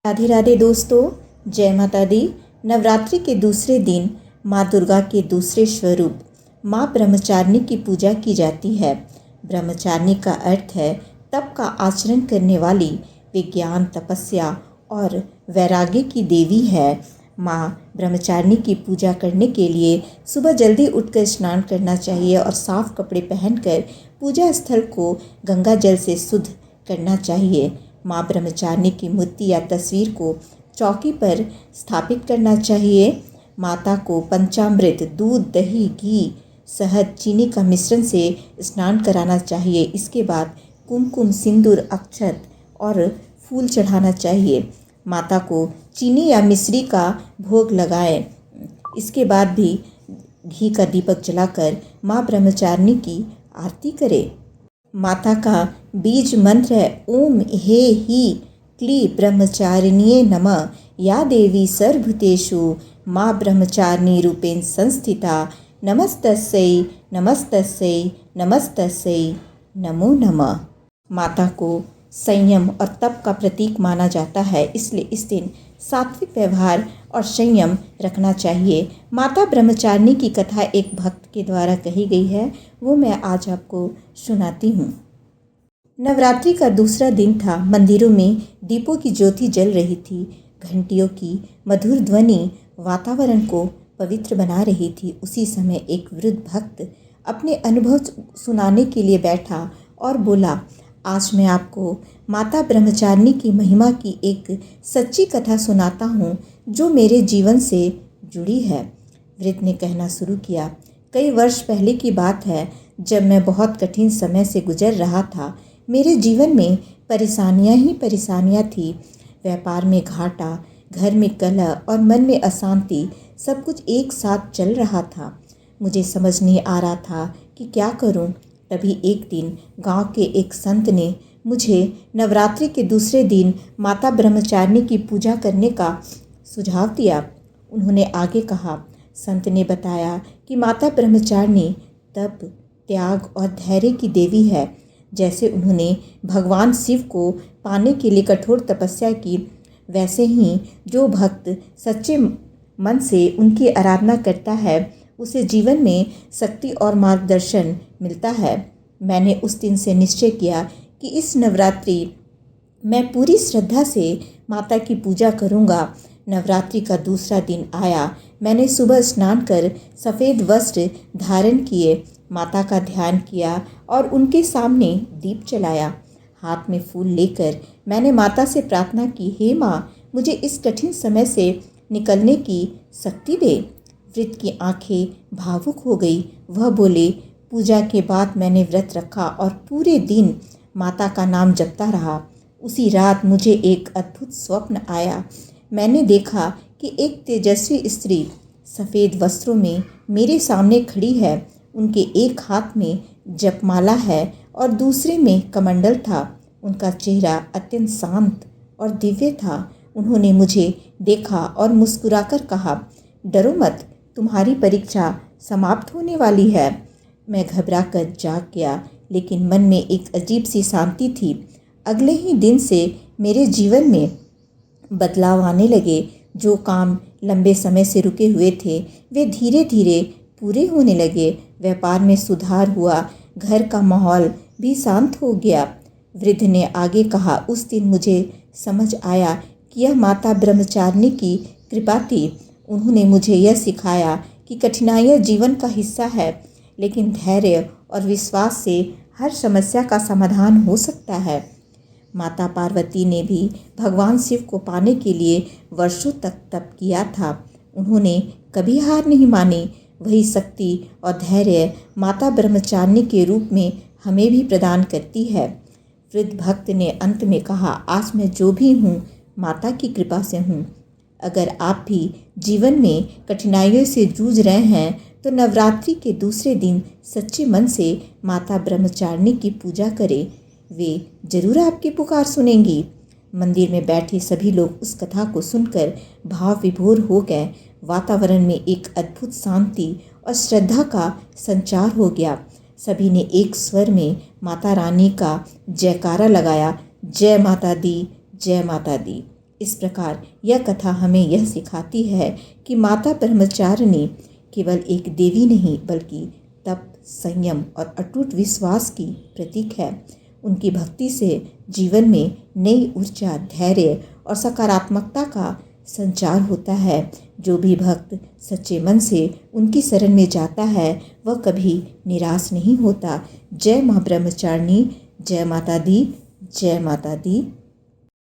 राधे राधे दोस्तों, जय माता दी। नवरात्रि के दूसरे दिन माँ दुर्गा के दूसरे स्वरूप माँ ब्रह्मचारिणी की पूजा की जाती है। ब्रह्मचारिणी का अर्थ है तप का आचरण करने वाली, विज्ञान, तपस्या और वैराग्य की देवी है। माँ ब्रह्मचारिणी की पूजा करने के लिए सुबह जल्दी उठकर स्नान करना चाहिए और साफ कपड़े पहनकर पूजा स्थल को गंगा जल से शुद्ध करना चाहिए। माँ ब्रह्मचारिणी की मूर्ति या तस्वीर को चौकी पर स्थापित करना चाहिए। माता को पंचामृत, दूध, दही, घी, शहद, चीनी का मिश्रण से स्नान कराना चाहिए। इसके बाद कुमकुम, सिंदूर, अक्षत और फूल चढ़ाना चाहिए। माता को चीनी या मिश्री का भोग लगाएं। इसके बाद भी घी का दीपक जलाकर माँ ब्रह्मचारिणी की आरती करें। माता का बीज मंत्र है ओम हे ही क्ली ब्रह्मचारिण्ये नमः। या देवी सर्वभूतेषु माँ ब्रह्मचारिणी रूपेण संस्थिता। नमस्तस्यै नमस्तस्यै नमस्तस्यै नमो नमः। माता को संयम और तप का प्रतीक माना जाता है, इसलिए इस दिन सात्विक व्यवहार और संयम रखना चाहिए। माता ब्रह्मचारिणी की कथा एक भक्त के द्वारा कही गई है, वो मैं आज आपको सुनाती हूँ। नवरात्रि का दूसरा दिन था। मंदिरों में दीपों की ज्योति जल रही थी। घंटियों की मधुर ध्वनि वातावरण को पवित्र बना रही थी। उसी समय एक वृद्ध भक्त अपने अनुभव सुनाने के लिए बैठा और बोला, आज मैं आपको माता ब्रह्मचारिणी की महिमा की एक सच्ची कथा सुनाता हूँ जो मेरे जीवन से जुड़ी है। वृद्ध ने कहना शुरू किया, कई वर्ष पहले की बात है, जब मैं बहुत कठिन समय से गुजर रहा था। मेरे जीवन में परेशानियाँ ही परेशानियाँ थी। व्यापार में घाटा, घर में कलह और मन में अशांति, सब कुछ एक साथ चल रहा था। मुझे समझ नहीं आ रहा था कि क्या करूं। तभी एक दिन गांव के एक संत ने मुझे नवरात्रि के दूसरे दिन माता ब्रह्मचारिणी की पूजा करने का सुझाव दिया। उन्होंने आगे कहा, संत ने बताया कि माता ब्रह्मचारिणी तप, त्याग और धैर्य की देवी है। जैसे उन्होंने भगवान शिव को पाने के लिए कठोर तपस्या की, वैसे ही जो भक्त सच्चे मन से उनकी आराधना करता है उसे जीवन में शक्ति और मार्गदर्शन मिलता है। मैंने उस दिन से निश्चय किया कि इस नवरात्रि मैं पूरी श्रद्धा से माता की पूजा करूंगा। नवरात्रि का दूसरा दिन आया। मैंने सुबह स्नान कर सफ़ेद वस्त्र धारण किए, माता का ध्यान किया और उनके सामने दीप जलाया। हाथ में फूल लेकर मैंने माता से प्रार्थना की, हे माँ, मुझे इस कठिन समय से निकलने की शक्ति दे। वृद्ध की आंखें भावुक हो गई। वह बोले, पूजा के बाद मैंने व्रत रखा और पूरे दिन माता का नाम जपता रहा। उसी रात मुझे एक अद्भुत स्वप्न आया। मैंने देखा कि एक तेजस्वी स्त्री सफ़ेद वस्त्रों में मेरे सामने खड़ी है। उनके एक हाथ में जपमाला है और दूसरे में कमंडल था। उनका चेहरा अत्यंत शांत और दिव्य था। उन्होंने मुझे देखा और मुस्कुराकर कहा, डरो मत, तुम्हारी परीक्षा समाप्त होने वाली है। मैं घबराकर जाग गया, लेकिन मन में एक अजीब सी शांति थी। अगले ही दिन से मेरे जीवन में बदलाव आने लगे। जो काम लंबे समय से रुके हुए थे वे धीरे धीरे पूरे होने लगे। व्यापार में सुधार हुआ, घर का माहौल भी शांत हो गया। वृद्ध ने आगे कहा, उस दिन मुझे समझ आया कि यह माता ब्रह्मचारिणी की कृपा थी। उन्होंने मुझे यह सिखाया कि कठिनाइयाँ जीवन का हिस्सा है, लेकिन धैर्य और विश्वास से हर समस्या का समाधान हो सकता है। माता पार्वती ने भी भगवान शिव को पाने के लिए वर्षों तक तप किया था। उन्होंने कभी हार नहीं मानी। वही शक्ति और धैर्य माता ब्रह्मचारिणी के रूप में हमें भी प्रदान करती है। वृद्ध भक्त ने अंत में कहा, आज मैं जो भी हूँ माता की कृपा से हूँ। अगर आप भी जीवन में कठिनाइयों से जूझ रहे हैं तो नवरात्रि के दूसरे दिन सच्चे मन से माता ब्रह्मचारिणी की पूजा करें। वे जरूर आपकी पुकार सुनेंगी। मंदिर में बैठे सभी लोग उस कथा को सुनकर भाव विभोर हो गए। वातावरण में एक अद्भुत शांति और श्रद्धा का संचार हो गया। सभी ने एक स्वर में माता रानी का जयकारा लगाया, जय माता दी, जय माता दी। इस प्रकार यह कथा हमें यह सिखाती है कि माता ब्रह्मचारिणी केवल एक देवी नहीं बल्कि तप, संयम और अटूट विश्वास की प्रतीक है। उनकी भक्ति से जीवन में नई ऊर्जा, धैर्य और सकारात्मकता का संचार होता है। जो भी भक्त सच्चे मन से उनकी शरण में जाता है वह कभी निराश नहीं होता। जय माँ ब्रह्मचारिणी, जय माता दी, जय माता दी।